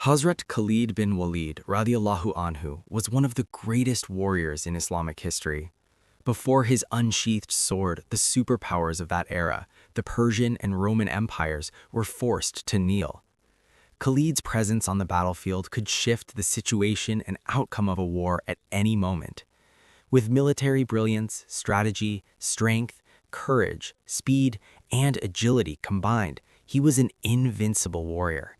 Hazrat Khalid ibn Walid radiallahu anhu was one of the greatest warriors in Islamic history. Before his unsheathed sword, the superpowers of that era, the Persian and Roman empires, were forced to kneel. Khalid's presence on the battlefield could shift the situation and outcome of a war at any moment. With military brilliance, strategy, strength, courage, speed, and agility combined, he was an invincible warrior.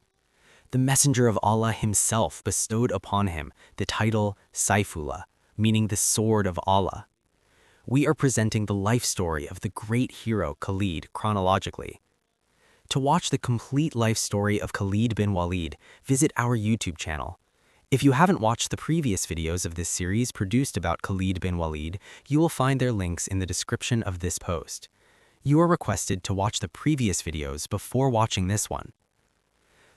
The messenger of Allah himself bestowed upon him the title Saifullah, meaning the sword of Allah. We are presenting the life story of the great hero Khalid chronologically. To watch the complete life story of Khalid bin Walid, visit our YouTube channel. If you haven't watched the previous videos of this series produced about Khalid bin Walid, you will find their links in the description of this post. You are requested to watch the previous videos before watching this one.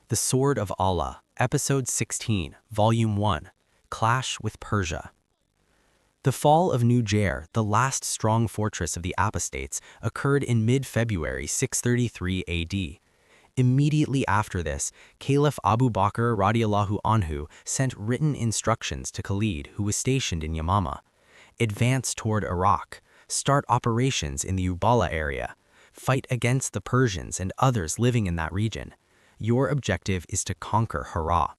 The Sword of Allah, Episode 16, Volume 1, Clash with Persia. The fall of Nujair, the last strong fortress of the apostates, occurred in mid-February 633 AD. Immediately after this, Caliph Abu Bakr radiallahu anhu sent written instructions to Khalid, who was stationed in Yamama. Advance toward Iraq, start operations in the Uballa area, fight against the Persians and others living in that region. Your objective is to conquer Hira.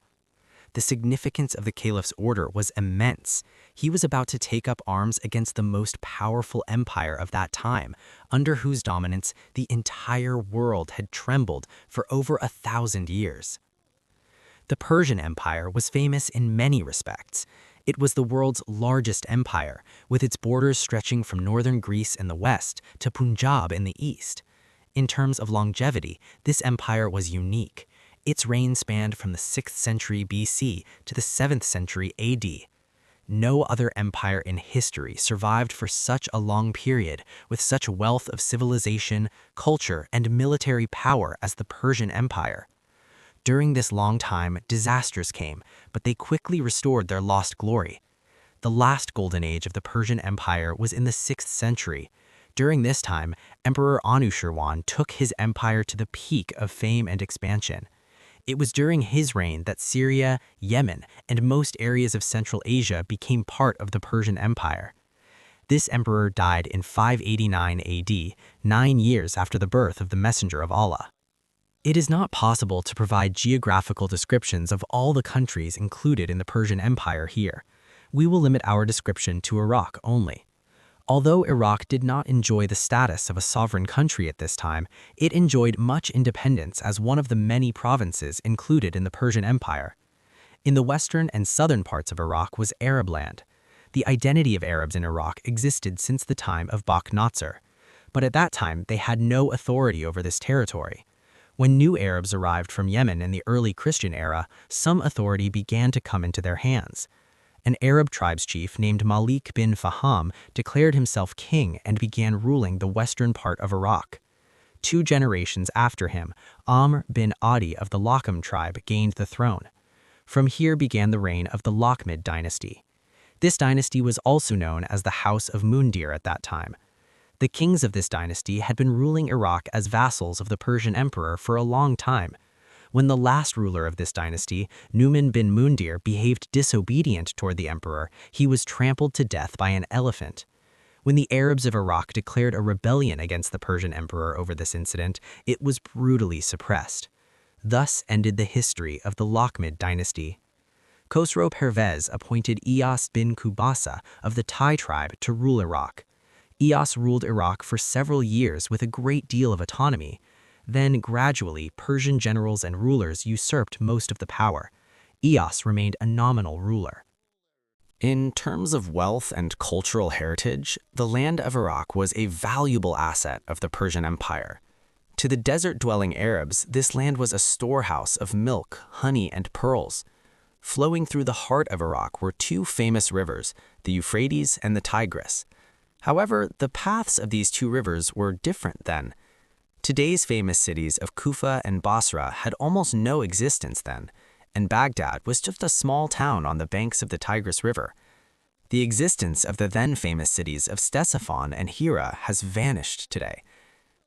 The significance of the caliph's order was immense. He was about to take up arms against the most powerful empire of that time, under whose dominance the entire world had trembled for over 1,000 years. The Persian Empire was famous in many respects. It was the world's largest empire, with its borders stretching from northern Greece in the west to Punjab in the east. In terms of longevity, this empire was unique. Its reign spanned from the 6th century BC to the 7th century AD. No other empire in history survived for such a long period with such wealth of civilization, culture, and military power as the Persian Empire. During this long time, disasters came, but they quickly restored their lost glory. The last golden age of the Persian Empire was in the 6th century. During this time, Emperor Anushirwan took his empire to the peak of fame and expansion. It was during his reign that Syria, Yemen, and most areas of Central Asia became part of the Persian Empire. This emperor died in 589 AD, 9 years after the birth of the Messenger of Allah. It is not possible to provide geographical descriptions of all the countries included in the Persian Empire here. We will limit our description to Iraq only. Although Iraq did not enjoy the status of a sovereign country at this time, it enjoyed much independence as one of the many provinces included in the Persian Empire. In the western and southern parts of Iraq was Arab land. The identity of Arabs in Iraq existed since the time of Bakhnatsar, but at that time they had no authority over this territory. When new Arabs arrived from Yemen in the early Christian era, some authority began to come into their hands. An Arab tribes chief named Malik bin Faham declared himself king and began ruling the western part of Iraq. 2 generations after him, Amr bin Adi of the Lakham tribe gained the throne. From here began the reign of the Lakhmid dynasty. This dynasty was also known as the House of Mundir at that time. The kings of this dynasty had been ruling Iraq as vassals of the Persian emperor for a long time. When the last ruler of this dynasty, Numan bin Mundir, behaved disobedient toward the emperor, he was trampled to death by an elephant. When the Arabs of Iraq declared a rebellion against the Persian emperor over this incident, it was brutally suppressed. Thus ended the history of the Lakhmid dynasty. Khosrow Pervez appointed Iyas bin Kubasa of the Tai tribe to rule Iraq. Iyas ruled Iraq for several years with a great deal of autonomy. Then, gradually, Persian generals and rulers usurped most of the power. Iyas remained a nominal ruler. In terms of wealth and cultural heritage, the land of Iraq was a valuable asset of the Persian Empire. To the desert-dwelling Arabs, this land was a storehouse of milk, honey, and pearls. Flowing through the heart of Iraq were 2 famous rivers, the Euphrates and the Tigris. However, the paths of these 2 rivers were different then. Today's famous cities of Kufa and Basra had almost no existence then, and Baghdad was just a small town on the banks of the Tigris River. The existence of the then famous cities of Ctesiphon and Hira has vanished today.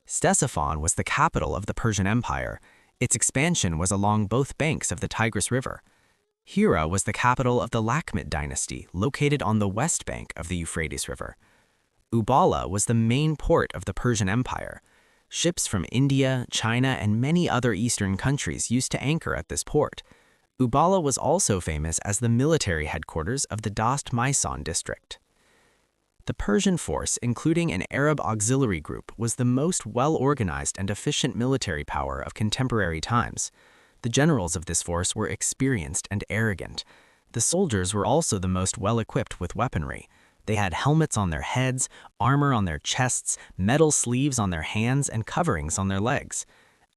Ctesiphon was the capital of the Persian Empire. Its expansion was along both banks of the Tigris River. Hira was the capital of the Lakhmid dynasty, located on the west bank of the Euphrates River. Uballa was the main port of the Persian Empire. Ships from India, China, and many other eastern countries used to anchor at this port. Uballa was also famous as the military headquarters of the Dost-Meisan district. The Persian force, including an Arab auxiliary group, was the most well-organized and efficient military power of contemporary times. The generals of this force were experienced and arrogant. The soldiers were also the most well-equipped with weaponry. They had helmets on their heads, armor on their chests, metal sleeves on their hands, and coverings on their legs.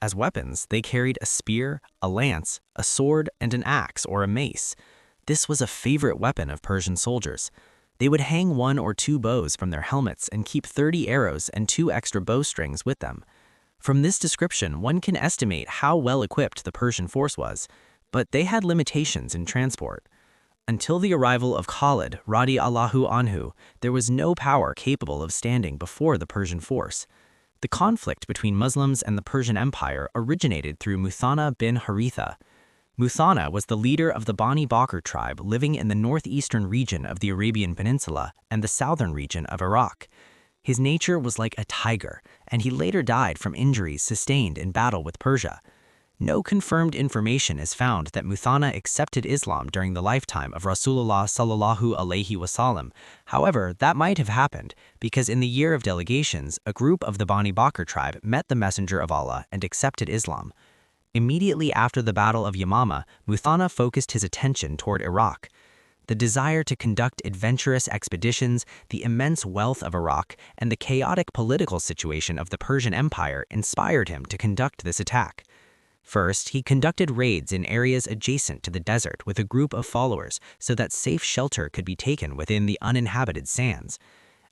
As weapons, they carried a spear, a lance, a sword, and an axe or a mace. This was a favorite weapon of Persian soldiers. They would hang 1 or 2 bows from their helmets and keep 30 arrows and 2 extra bowstrings with them. From this description, one can estimate how well equipped the Persian force was, but they had limitations in transport. Until the arrival of Khalid radiallahu anhu, there was no power capable of standing before the Persian force. The conflict between Muslims and the Persian Empire originated through Muthanna bin Haritha. Muthanna was the leader of the Bani Bakr tribe living in the northeastern region of the Arabian Peninsula and the southern region of Iraq. His nature was like a tiger, and he later died from injuries sustained in battle with Persia. No confirmed information is found that Muthanna accepted Islam during the lifetime of Rasulullah sallallahu alaihi wasallam. However, that might have happened because in the year of delegations, a group of the Bani Bakr tribe met the Messenger of Allah and accepted Islam. Immediately after the Battle of Yamama, Muthanna focused his attention toward Iraq. The desire to conduct adventurous expeditions, the immense wealth of Iraq, and the chaotic political situation of the Persian Empire inspired him to conduct this attack. First, he conducted raids in areas adjacent to the desert with a group of followers so that safe shelter could be taken within the uninhabited sands.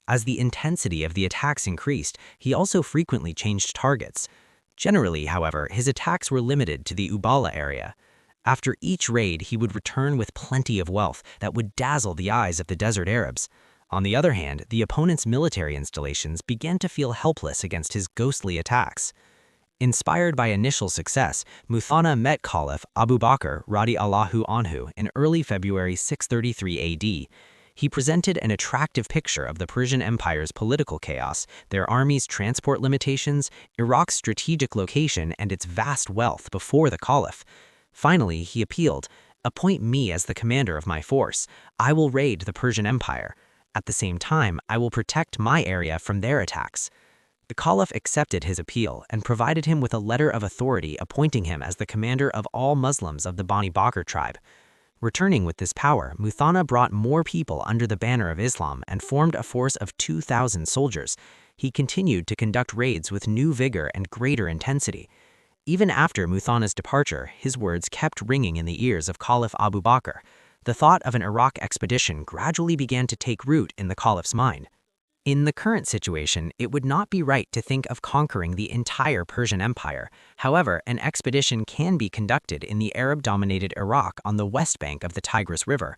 As the intensity of the attacks increased, he also frequently changed targets. Generally, however, his attacks were limited to the Uballa area. After each raid, he would return with plenty of wealth that would dazzle the eyes of the desert Arabs. On the other hand, the opponent's military installations began to feel helpless against his ghostly attacks. Inspired by initial success, Muthanna met Caliph Abu Bakr radiallahu anhu in early February 633 AD. He presented an attractive picture of the Persian Empire's political chaos, their army's transport limitations, Iraq's strategic location, and its vast wealth before the Caliph. Finally, he appealed, "Appoint me as the commander of my force. I will raid the Persian Empire. At the same time, I will protect my area from their attacks." The Caliph accepted his appeal and provided him with a letter of authority appointing him as the commander of all Muslims of the Bani Bakr tribe. Returning with this power, Muthanna brought more people under the banner of Islam and formed a force of 2,000 soldiers. He continued to conduct raids with new vigor and greater intensity. Even after Muthanna's departure, his words kept ringing in the ears of Caliph Abu Bakr. The thought of an Iraq expedition gradually began to take root in the Caliph's mind. In the current situation, it would not be right to think of conquering the entire Persian Empire. However, an expedition can be conducted in the Arab-dominated Iraq on the west bank of the Tigris River.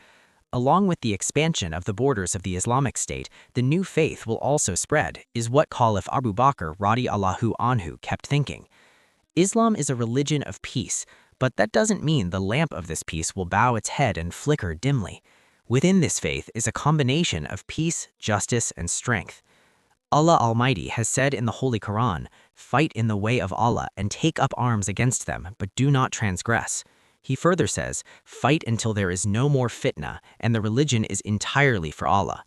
Along with the expansion of the borders of the Islamic State, the new faith will also spread, is what Caliph Abu Bakr radiallahu anhu kept thinking. Islam is a religion of peace, but that doesn't mean the lamp of this peace will bow its head and flicker dimly. Within this faith is a combination of peace, justice, and strength. Allah Almighty has said in the Holy Quran, "Fight in the way of Allah and take up arms against them, but do not transgress." He further says, "Fight until there is no more fitna, and the religion is entirely for Allah."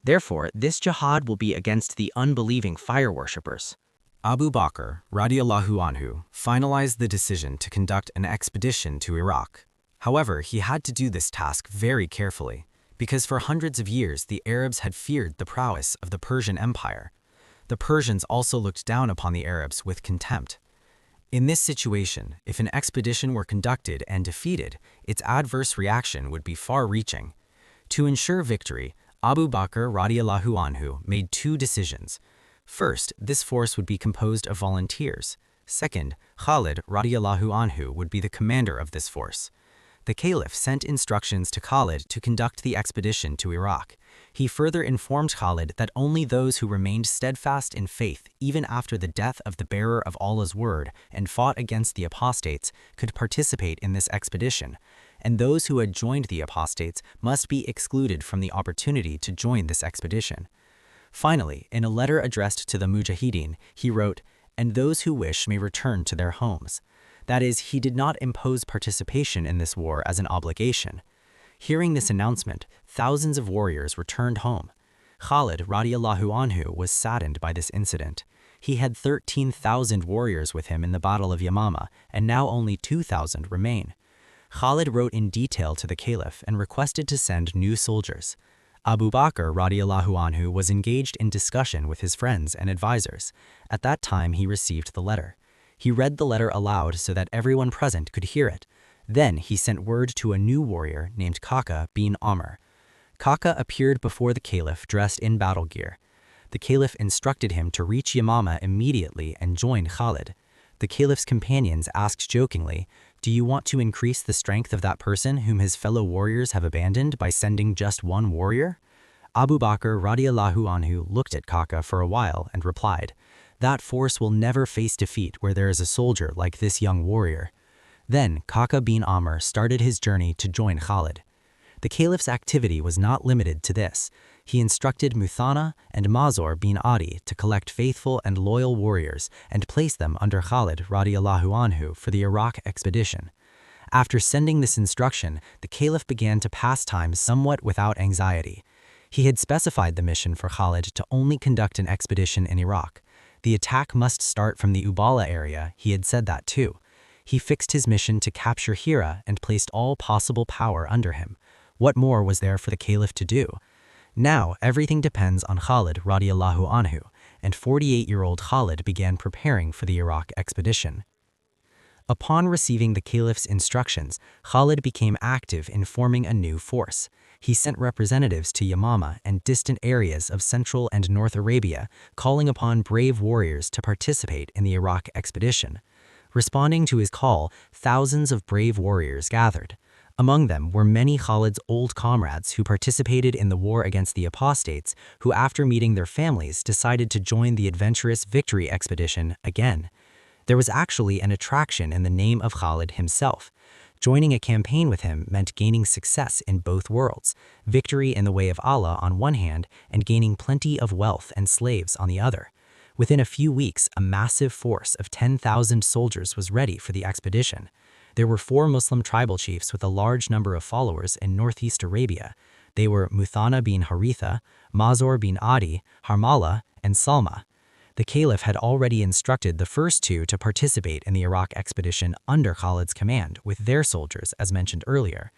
Therefore, this jihad will be against the unbelieving fire worshippers. Abu Bakr, radiallahu anhu, finalized the decision to conduct an expedition to Iraq. However, he had to do this task very carefully, because for hundreds of years the Arabs had feared the prowess of the Persian Empire. The Persians also looked down upon the Arabs with contempt. In this situation, if an expedition were conducted and defeated, its adverse reaction would be far-reaching. To ensure victory, Abu Bakr radiallahu anhu made 2 decisions. First, this force would be composed of volunteers. Second, Khalid radiallahu anhu would be the commander of this force. The Caliph sent instructions to Khalid to conduct the expedition to Iraq. He further informed Khalid that only those who remained steadfast in faith even after the death of the bearer of Allah's word and fought against the apostates could participate in this expedition, and those who had joined the apostates must be excluded from the opportunity to join this expedition. Finally, in a letter addressed to the Mujahideen, he wrote, "And those who wish may return to their homes." That is, he did not impose participation in this war as an obligation. Hearing this announcement, thousands of warriors returned home. Khalid radiallahu anhu was saddened by this incident. He had 13,000 warriors with him in the Battle of Yamama, and now only 2,000 remain. Khalid wrote in detail to the Caliph and requested to send new soldiers. Abu Bakr radiallahu anhu was engaged in discussion with his friends and advisors. At that time he received the letter. He read the letter aloud so that everyone present could hear it. Then he sent word to a new warrior named Kaka bin Amr. Kaka appeared before the Caliph dressed in battle gear. The Caliph instructed him to reach Yamama immediately and join Khalid. The Caliph's companions asked jokingly, "Do you want to increase the strength of that person whom his fellow warriors have abandoned by sending just one warrior?" Abu Bakr radiallahu anhu looked at Kaka for a while and replied, "That force will never face defeat where there is a soldier like this young warrior." Then Kaka bin Amr started his journey to join Khalid. The Caliph's activity was not limited to this. He instructed Muthanna and Mazor bin Adi to collect faithful and loyal warriors and place them under Khalid radiallahu anhu for the Iraq expedition. After sending this instruction, the Caliph began to pass time somewhat without anxiety. He had specified the mission for Khalid to only conduct an expedition in Iraq. The attack must start from the Ubala area, he had said that too. He fixed his mission to capture Hira and placed all possible power under him. What more was there for the Caliph to do? Now everything depends on Khalid radiallahu anhu, and 48-year-old Khalid began preparing for the Iraq expedition. Upon receiving the Caliph's instructions, Khalid became active in forming a new force. He sent representatives to Yamama and distant areas of Central and North Arabia, calling upon brave warriors to participate in the Iraq expedition. Responding to his call, thousands of brave warriors gathered. Among them were many Khalid's old comrades who participated in the war against the apostates, who after meeting their families decided to join the adventurous victory expedition again. There was actually an attraction in the name of Khalid himself. Joining a campaign with him meant gaining success in both worlds, victory in the way of Allah on one hand, and gaining plenty of wealth and slaves on the other. Within a few weeks, a massive force of 10,000 soldiers was ready for the expedition. There were 4 Muslim tribal chiefs with a large number of followers in northeast Arabia. They were Muthanna bin Haritha, Mazor bin Adi, Harmala, and Salma. The Caliph had already instructed the first 2 to participate in the Iraq expedition under Khalid's command with their soldiers, as mentioned earlier.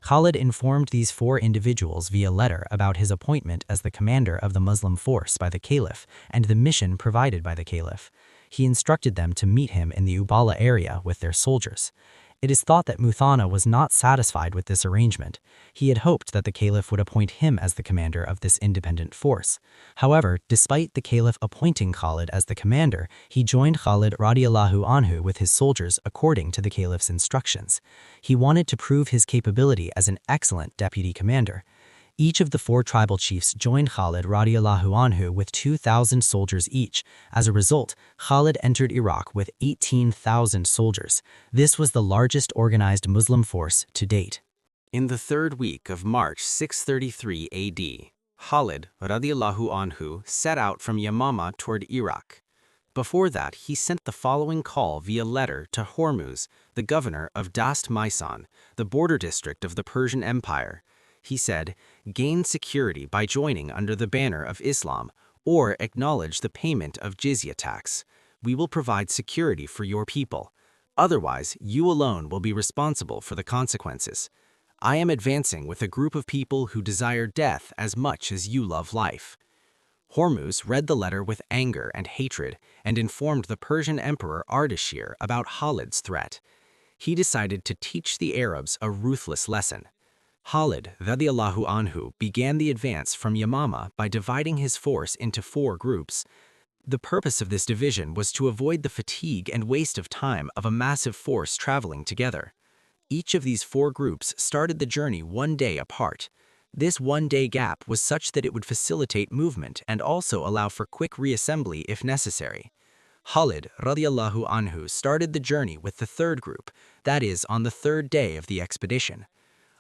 Khalid informed these 4 individuals via letter about his appointment as the commander of the Muslim force by the Caliph and the mission provided by the Caliph. He instructed them to meet him in the Ubala area with their soldiers. It is thought that Muthanna was not satisfied with this arrangement. He had hoped that the Caliph would appoint him as the commander of this independent force. However, despite the Caliph appointing Khalid as the commander, he joined Khalid radiallahu anhu with his soldiers according to the Caliph's instructions. He wanted to prove his capability as an excellent deputy commander. Each of the 4 tribal chiefs joined Khalid radiallahu anhu with 2,000 soldiers each. As a result, Khalid entered Iraq with 18,000 soldiers. This was the largest organized Muslim force to date. In the 3rd week of March 633 AD, Khalid radiallahu anhu set out from Yamama toward Iraq. Before that, he sent the following call via letter to Hormuz, the governor of Dast Maisan, the border district of the Persian Empire. He said, "Gain security by joining under the banner of Islam, or acknowledge the payment of jizya tax. We will provide security for your people. Otherwise, you alone will be responsible for the consequences. I am advancing with a group of people who desire death as much as you love life." Hormuz read the letter with anger and hatred and informed the Persian Emperor Ardashir about Khalid's threat. He decided to teach the Arabs a ruthless lesson. Khalid radiallahu anhu began the advance from Yamama by dividing his force into 4 groups. The purpose of this division was to avoid the fatigue and waste of time of a massive force traveling together. Each of these 4 groups started the journey 1 day apart. This one-day gap was such that it would facilitate movement and also allow for quick reassembly if necessary. Khalid radiallahu anhu started the journey with the third group, that is, on the third day of the expedition.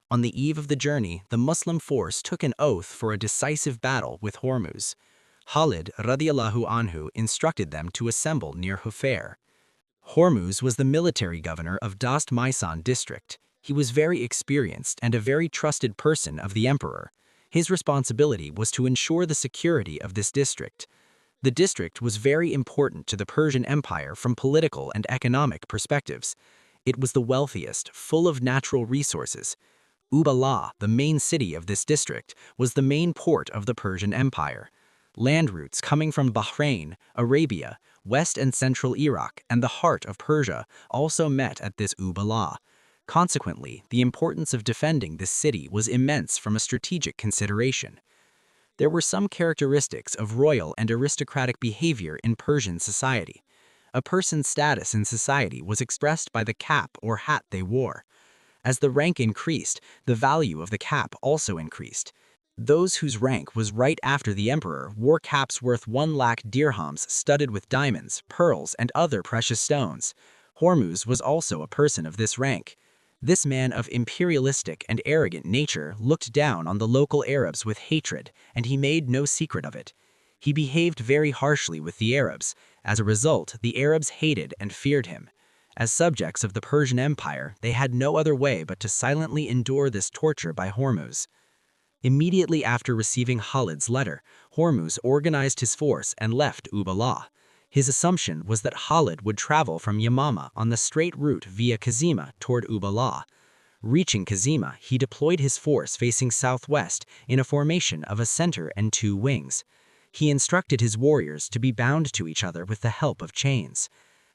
On the eve of the journey, the Muslim force took an oath for a decisive battle with Hormuz. Khalid radiallahu anhu instructed them to assemble near Hufair. Hormuz was the military governor of Dast Maisan district. He was very experienced and a very trusted person of the emperor. His responsibility was to ensure the security of this district. The district was very important to the Persian Empire from political and economic perspectives. It was the wealthiest, full of natural resources. Uballa, the main city of this district, was the main port of the Persian Empire. Land routes coming from Bahrain, Arabia, West and Central Iraq, and the heart of Persia also met at this Uballa. Consequently, the importance of defending this city was immense from a strategic consideration. There were some characteristics of royal and aristocratic behavior in Persian society. A person's status in society was expressed by the cap or hat they wore. As the rank increased, the value of the cap also increased. Those whose rank was right after the emperor wore caps worth 1 lakh dirhams studded with diamonds, pearls, and other precious stones. Hormuz was also a person of this rank. This man of imperialistic and arrogant nature looked down on the local Arabs with hatred, and he made no secret of it. He behaved very harshly with the Arabs. As a result, the Arabs hated and feared him. As subjects of the Persian Empire, they had no other way but to silently endure this torture by Hormuz. Immediately after receiving Khalid's letter, Hormuz organized his force and left Uballa. His assumption was that Khalid would travel from Yamama on the straight route via Kazima toward Uballa. Reaching Kazima, he deployed his force facing southwest in a formation of a center and 2 wings. He instructed his warriors to be bound to each other with the help of chains.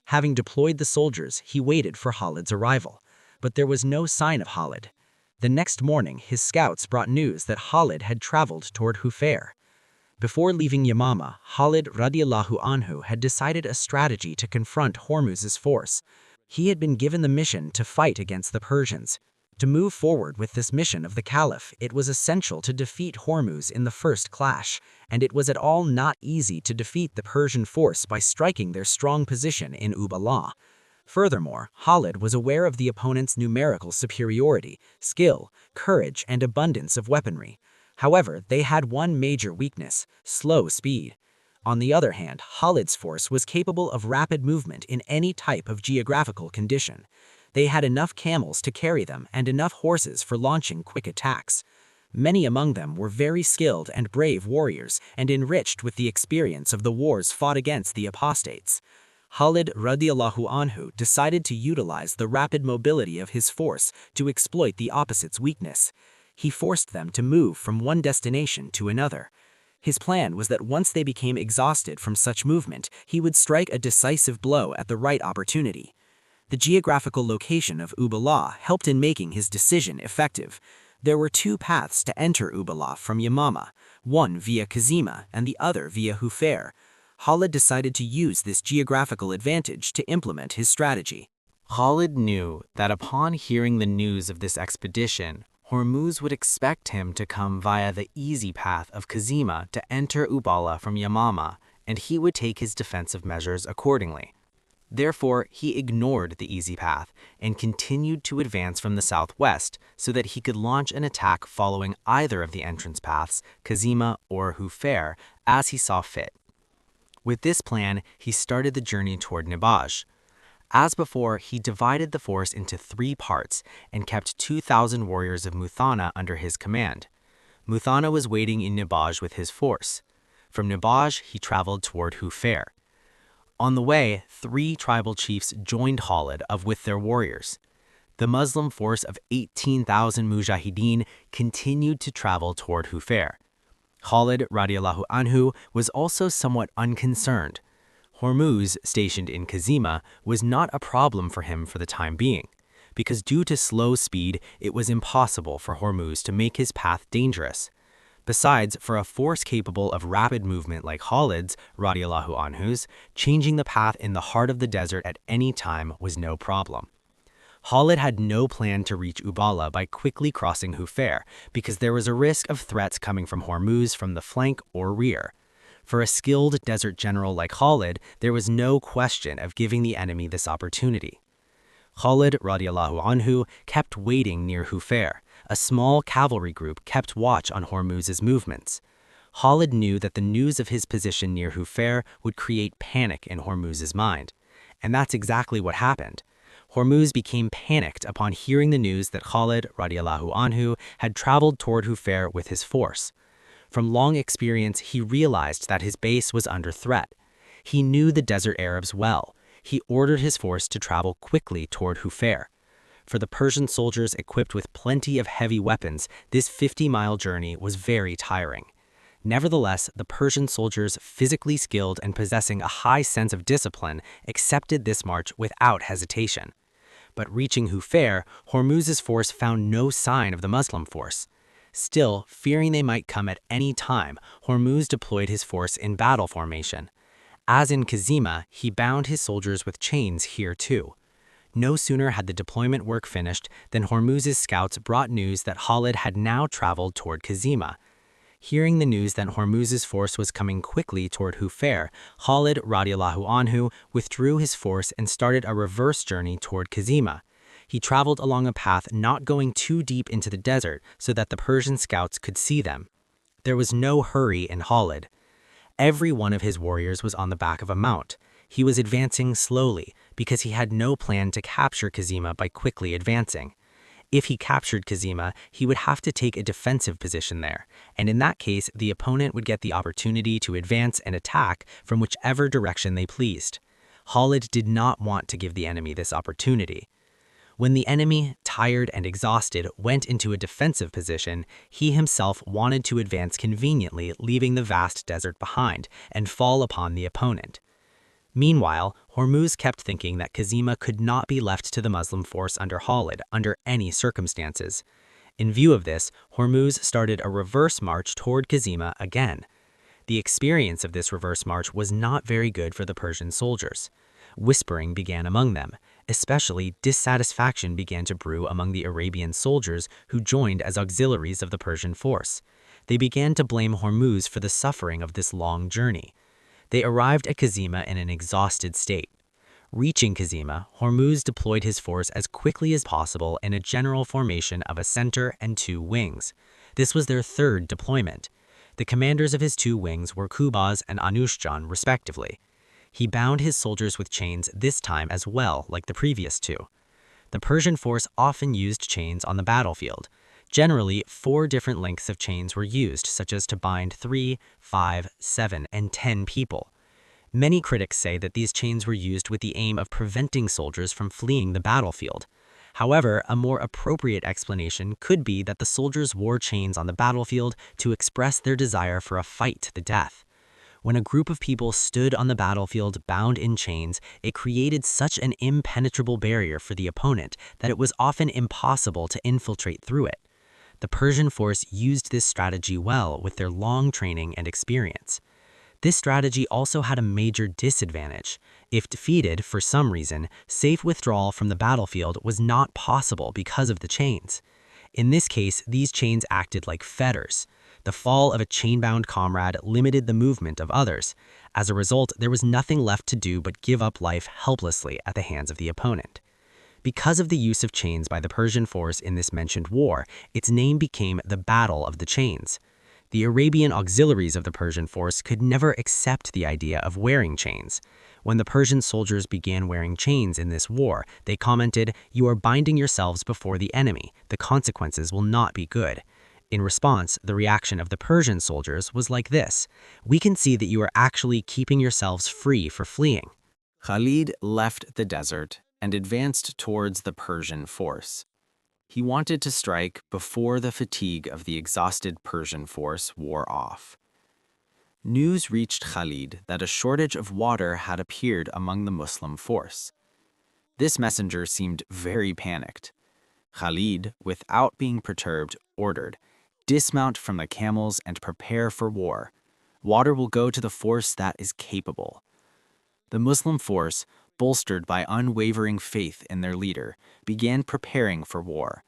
Having deployed the soldiers, he waited for Khalid's arrival, but there was no sign of Khalid. The next morning, his scouts brought news that Khalid had traveled toward Hufair. Before leaving Yamama, Khalid radiallahu anhu had decided a strategy to confront Hormuz's force. He had been given the mission to fight against the Persians. To move forward with this mission of the Caliph, it was essential to defeat Hormuz in the first clash, and it was at all not easy to defeat the Persian force by striking their strong position in Uballa. Furthermore, Khalid was aware of the opponent's numerical superiority, skill, courage, and abundance of weaponry. However, they had one major weakness: slow speed. On the other hand, Khalid's force was capable of rapid movement in any type of geographical condition. They had enough camels to carry them and enough horses for launching quick attacks. Many among them were very skilled and brave warriors and enriched with the experience of the wars fought against the apostates. Khalid radiallahu anhu decided to utilize the rapid mobility of his force to exploit the opposite's weakness. He forced them to move from one destination to another. His plan was that once they became exhausted from such movement, he would strike a decisive blow at the right opportunity. The geographical location of Uballa helped in making his decision effective. There were 2 paths to enter Uballa from Yamama, one via Kazima and the other via Hufair. Khalid decided to use this geographical advantage to implement his strategy. Khalid knew that upon hearing the news of this expedition, Hormuz would expect him to come via the easy path of Kazima to enter Uballa from Yamama, and he would take his defensive measures accordingly. Therefore, he ignored the easy path and continued to advance from the southwest so that he could launch an attack following either of the entrance paths, Kazima or Hufair, as he saw fit. With this plan, he started the journey toward Nibaj. As before, he divided the force into 3 parts and kept 2,000 warriors of Muthanna under his command. Muthanna was waiting in Nibaj with his force. From Nibaj, he traveled toward Hufair. On the way, 3 tribal chiefs joined Khalid with their warriors. The Muslim force of 18,000 mujahideen continued to travel toward Hufair. Khalid radiallahu anhu was also somewhat unconcerned. Hormuz, stationed in Kazima, was not a problem for him for the time being, because due to slow speed, it was impossible for Hormuz to make his path dangerous. Besides, for a force capable of rapid movement like Khalid's, radiallahu anhu's, changing the path in the heart of the desert at any time was no problem. Khalid had no plan to reach Uballa by quickly crossing Hufair because there was a risk of threats coming from Hormuz from the flank or rear. For a skilled desert general like Khalid, there was no question of giving the enemy this opportunity. Khalid radiallahu anhu kept waiting near Hufair. A small cavalry group kept watch on Hormuz's movements. Khalid knew that the news of his position near Hufair would create panic in Hormuz's mind. And that's exactly what happened. Hormuz became panicked upon hearing the news that Khalid radiallahu anhu had traveled toward Hufair with his force. From long experience, he realized that his base was under threat. He knew the desert Arabs well. He ordered his force to travel quickly toward Hufair. For the Persian soldiers equipped with plenty of heavy weapons, this 50-mile journey was very tiring. Nevertheless, the Persian soldiers, physically skilled and possessing a high sense of discipline, accepted this march without hesitation. But reaching Hufair, Hormuz's force found no sign of the Muslim force. Still, fearing they might come at any time, Hormuz deployed his force in battle formation. As in Kazima, he bound his soldiers with chains here too. No sooner had the deployment work finished than Hormuz's scouts brought news that Khalid had now traveled toward Kazima. Hearing the news that Hormuz's force was coming quickly toward Hufair, Khalid radiallahu anhu withdrew his force and started a reverse journey toward Kazima. He traveled along a path not going too deep into the desert so that the Persian scouts could see them. There was no hurry in Khalid. Every one of his warriors was on the back of a mount. He was advancing slowly because he had no plan to capture Kazima by quickly advancing. If he captured Kazima, he would have to take a defensive position there, and in that case, the opponent would get the opportunity to advance and attack from whichever direction they pleased. Khalid did not want to give the enemy this opportunity. When the enemy, tired and exhausted, went into a defensive position, he himself wanted to advance conveniently, leaving the vast desert behind, and fall upon the opponent. Meanwhile, Hormuz kept thinking that Kazima could not be left to the Muslim force under Khalid under any circumstances. In view of this, Hormuz started a reverse march toward Kazima again. The experience of this reverse march was not very good for the Persian soldiers. Whispering began among them. Especially, dissatisfaction began to brew among the Arabian soldiers who joined as auxiliaries of the Persian force. They began to blame Hormuz for the suffering of this long journey. They arrived at Kazima in an exhausted state. Reaching Kazima, Hormuz deployed his force as quickly as possible in a general formation of a center and two wings. This was their third deployment. The commanders of his two wings were Qubaz and Anushjan, respectively. He bound his soldiers with chains this time as well, like the previous two. The Persian force often used chains on the battlefield. Generally, 4 different lengths of chains were used, such as to bind 3, 5, 7, and 10 people. Many critics say that these chains were used with the aim of preventing soldiers from fleeing the battlefield. However, a more appropriate explanation could be that the soldiers wore chains on the battlefield to express their desire for a fight to the death. When a group of people stood on the battlefield bound in chains, it created such an impenetrable barrier for the opponent that it was often impossible to infiltrate through it. The Persian force used this strategy well with their long training and experience. This strategy also had a major disadvantage. If defeated for some reason, safe withdrawal from the battlefield was not possible because of the chains. In this case, these chains acted like fetters. The fall of a chain-bound comrade limited the movement of others. As a result, there was nothing left to do but give up life helplessly at the hands of the opponent. Because of the use of chains by the Persian force in this mentioned war, its name became the Battle of the Chains. The Arabian auxiliaries of the Persian force could never accept the idea of wearing chains. When the Persian soldiers began wearing chains in this war, they commented, "You are binding yourselves before the enemy. The consequences will not be good." In response, the reaction of the Persian soldiers was like this: "We can see that you are actually keeping yourselves free for fleeing." Khalid left the desert and advanced towards the Persian force. He wanted to strike before the fatigue of the exhausted Persian force wore off. News reached Khalid that a shortage of water had appeared among the Muslim force. This messenger seemed very panicked. Khalid, without being perturbed, ordered, "Dismount from the camels and prepare for war. Water will go to the force that is capable." The Muslim force, bolstered by unwavering faith in their leader, began preparing for war.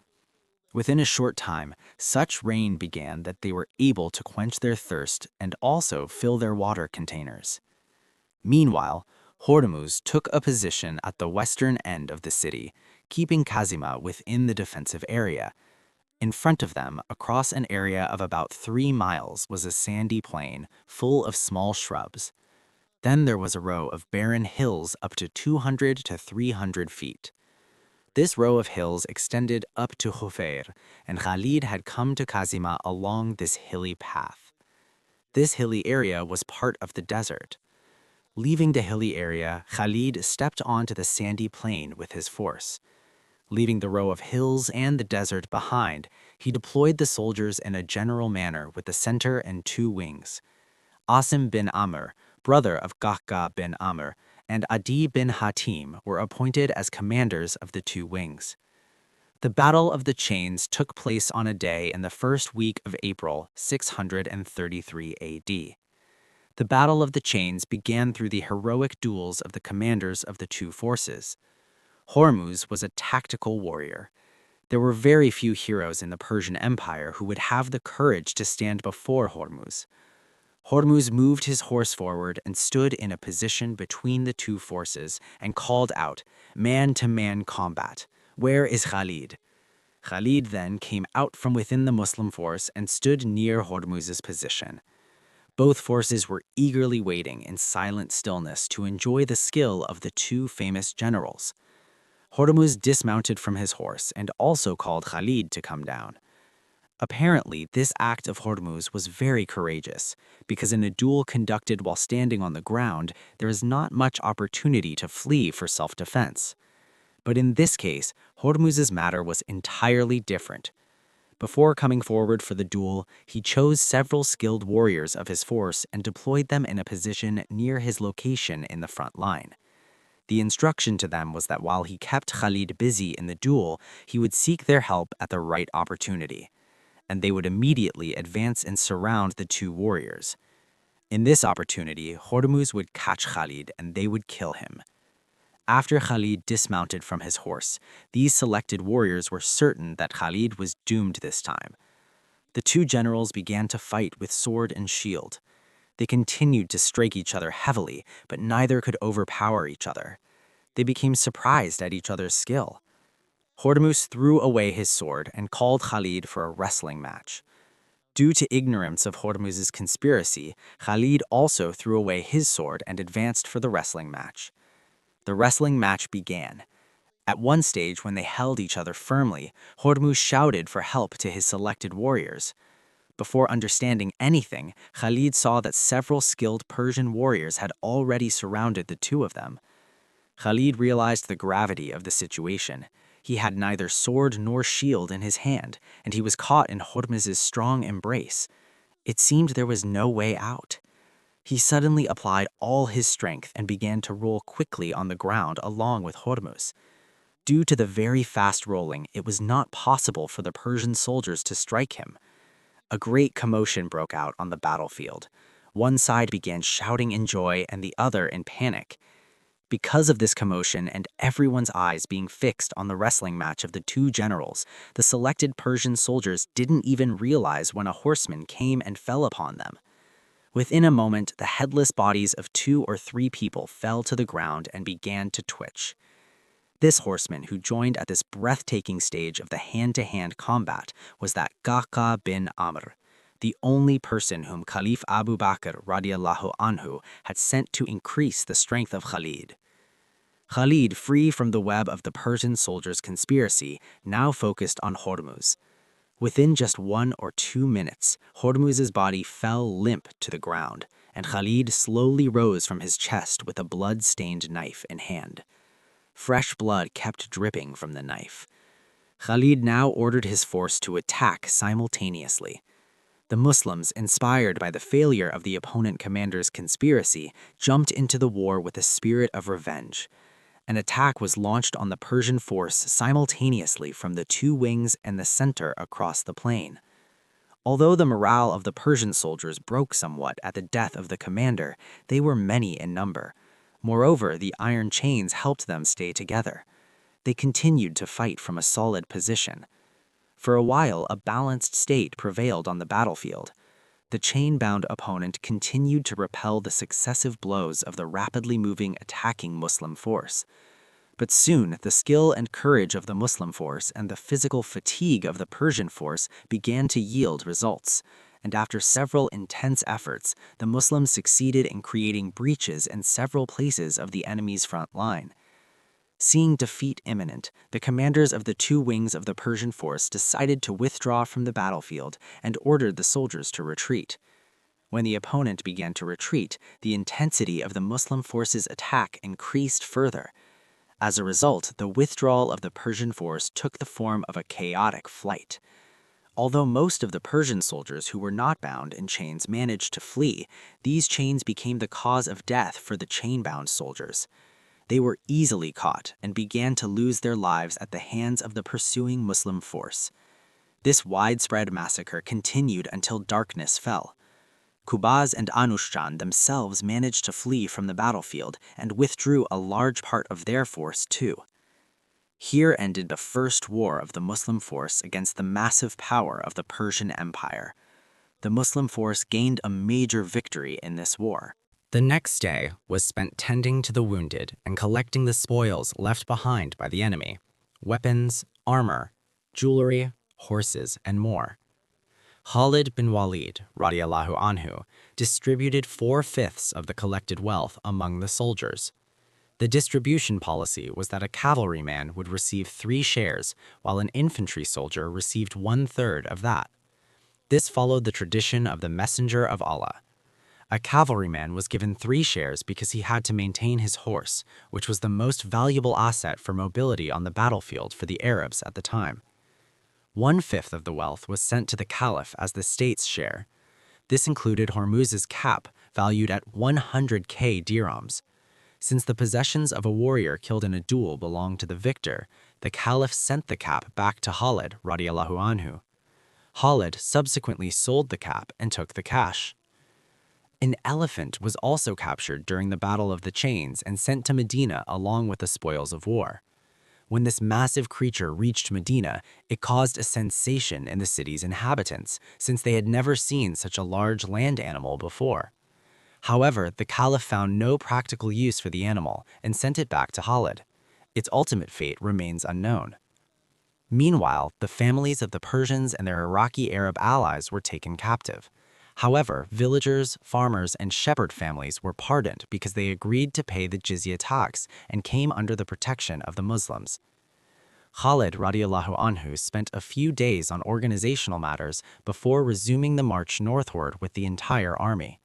Within a short time, such rain began that they were able to quench their thirst and also fill their water containers. Meanwhile, Hormuz took a position at the western end of the city, keeping Kazima within the defensive area. In front of them, across an area of about 3 miles, was a sandy plain full of small shrubs. Then there was a row of barren hills up to 200 to 300 feet. This row of hills extended up to Hufair, and Khalid had come to Kazima along this hilly path. This hilly area was part of the desert. Leaving the hilly area, Khalid stepped onto the sandy plain with his force. Leaving the row of hills and the desert behind, he deployed the soldiers in a general manner with the center and 2 wings. Asim bin Amr, brother of Qahqa bin Amr, and Adi bin Hatim were appointed as commanders of the 2 wings. The Battle of the Chains took place on a day in the first week of April, 633 AD. The Battle of the Chains began through the heroic duels of the commanders of the 2 forces. Hormuz was a tactical warrior. There were very few heroes in the Persian Empire who would have the courage to stand before Hormuz. Hormuz moved his horse forward and stood in a position between the 2 forces and called out, "Man-to-man combat. Where is Khalid?" Khalid then came out from within the Muslim force and stood near Hormuz's position. Both forces were eagerly waiting in silent stillness to enjoy the skill of the 2 famous generals. Hormuz dismounted from his horse and also called Khalid to come down. Apparently, this act of Hormuz was very courageous, because in a duel conducted while standing on the ground, there is not much opportunity to flee for self-defense. But in this case, Hormuz's matter was entirely different. Before coming forward for the duel, he chose several skilled warriors of his force and deployed them in a position near his location in the front line. The instruction to them was that while he kept Khalid busy in the duel, he would seek their help at the right opportunity, and they would immediately advance and surround the 2 warriors. In this opportunity, Hormuz would catch Khalid and they would kill him. After Khalid dismounted from his horse, these selected warriors were certain that Khalid was doomed this time. The 2 generals began to fight with sword and shield. They continued to strike each other heavily, but neither could overpower each other. They became surprised at each other's skill. Hormuz threw away his sword and called Khalid for a wrestling match. Due to ignorance of Hormuz's conspiracy, Khalid also threw away his sword and advanced for the wrestling match. The wrestling match began. At one stage, when they held each other firmly, Hormuz shouted for help to his selected warriors. Before understanding anything, Khalid saw that several skilled Persian warriors had already surrounded the 2 of them. Khalid realized the gravity of the situation. He had neither sword nor shield in his hand, and he was caught in Hormuz's strong embrace. It seemed there was no way out. He suddenly applied all his strength and began to roll quickly on the ground along with Hormuz. Due to the very fast rolling, it was not possible for the Persian soldiers to strike him. A great commotion broke out on the battlefield. One side began shouting in joy and the other in panic. Because of this commotion and everyone's eyes being fixed on the wrestling match of the 2 generals, the selected Persian soldiers didn't even realize when a horseman came and fell upon them. Within a moment, the headless bodies of 2 or 3 people fell to the ground and began to twitch. This horseman who joined at this breathtaking stage of the hand-to-hand combat was that Qahqa bin Amr, the only person whom Caliph Abu Bakr radiallahu anhu had sent to increase the strength of Khalid. Khalid, free from the web of the Persian soldiers' conspiracy, now focused on Hormuz. Within just 1 or 2 minutes, Hormuz's body fell limp to the ground, and Khalid slowly rose from his chest with a blood-stained knife in hand. Fresh blood kept dripping from the knife. Khalid now ordered his force to attack simultaneously. The Muslims, inspired by the failure of the opponent commander's conspiracy, jumped into the war with a spirit of revenge. An attack was launched on the Persian force simultaneously from the 2 wings and the center across the plain. Although the morale of the Persian soldiers broke somewhat at the death of the commander, they were many in number. Moreover, the iron chains helped them stay together. They continued to fight from a solid position. For a while, a balanced state prevailed on the battlefield. The chain-bound opponent continued to repel the successive blows of the rapidly moving, attacking Muslim force. But soon, the skill and courage of the Muslim force and the physical fatigue of the Persian force began to yield results, and after several intense efforts, the Muslims succeeded in creating breaches in several places of the enemy's front line. Seeing defeat imminent, the commanders of the two wings of the Persian force decided to withdraw from the battlefield and ordered the soldiers to retreat. When the opponent began to retreat, the intensity of the Muslim force's attack increased further. As a result, the withdrawal of the Persian force took the form of a chaotic flight. Although most of the Persian soldiers who were not bound in chains managed to flee, these chains became the cause of death for the chain-bound soldiers. They were easily caught and began to lose their lives at the hands of the pursuing Muslim force. This widespread massacre continued until darkness fell. Qubaz and Anushjan themselves managed to flee from the battlefield and withdrew a large part of their force too. Here ended the first war of the Muslim force against the massive power of the Persian Empire. The Muslim force gained a major victory in this war. The next day was spent tending to the wounded and collecting the spoils left behind by the enemy: weapons, armor, jewelry, horses, and more. Khalid ibn Walid, radiallahu anhu, distributed 4/5 of the collected wealth among the soldiers. The distribution policy was that a cavalryman would receive 3 shares, while an infantry soldier received 1/3 of that. This followed the tradition of the Messenger of Allah. A cavalryman was given 3 shares because he had to maintain his horse, which was the most valuable asset for mobility on the battlefield for the Arabs at the time. 1/5 of the wealth was sent to the Caliph as the state's share. This included Hormuz's cap, valued at 100k dirhams. Since the possessions of a warrior killed in a duel belonged to the victor, the Caliph sent the cap back to Khalid radiallahu anhu. Khalid subsequently sold the cap and took the cash. An elephant was also captured during the Battle of the Chains and sent to Medina along with the spoils of war. When this massive creature reached Medina, it caused a sensation in the city's inhabitants, since they had never seen such a large land animal before. However, the Caliph found no practical use for the animal and sent it back to Khalid. Its ultimate fate remains unknown. Meanwhile, the families of the Persians and their Iraqi Arab allies were taken captive. However, villagers, farmers, and shepherd families were pardoned because they agreed to pay the jizya tax and came under the protection of the Muslims. Khalid radiallahu anhu spent a few days on organizational matters before resuming the march northward with the entire army.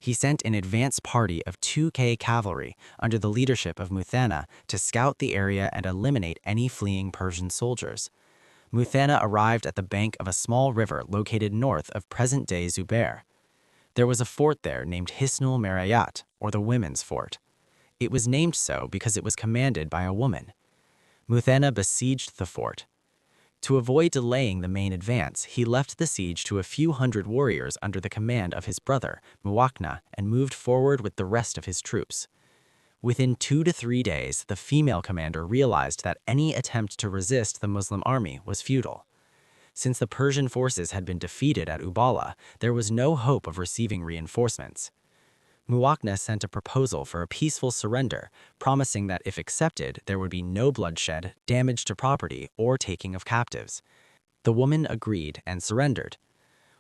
He sent an advance party of 2k cavalry under the leadership of Muthanna to scout the area and eliminate any fleeing Persian soldiers. Muthanna arrived at the bank of a small river located north of present-day Zubair. There was a fort there named Hisnul Marayat, or the Women's Fort. It was named so because it was commanded by a woman. Muthanna besieged the fort. To avoid delaying the main advance, he left the siege to a few hundred warriors under the command of his brother, Muwakna, and moved forward with the rest of his troops. Within 2 to 3 days, the female commander realized that any attempt to resist the Muslim army was futile. Since the Persian forces had been defeated at Uballa, there was no hope of receiving reinforcements. Muwakna sent a proposal for a peaceful surrender, promising that if accepted, there would be no bloodshed, damage to property, or taking of captives. The woman agreed and surrendered.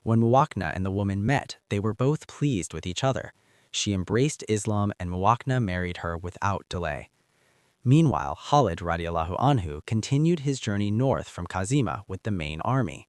When Muwakna and the woman met, they were both pleased with each other. She embraced Islam and Muwakna married her without delay. Meanwhile, Khalid radiallahu anhu continued his journey north from Kazima with the main army.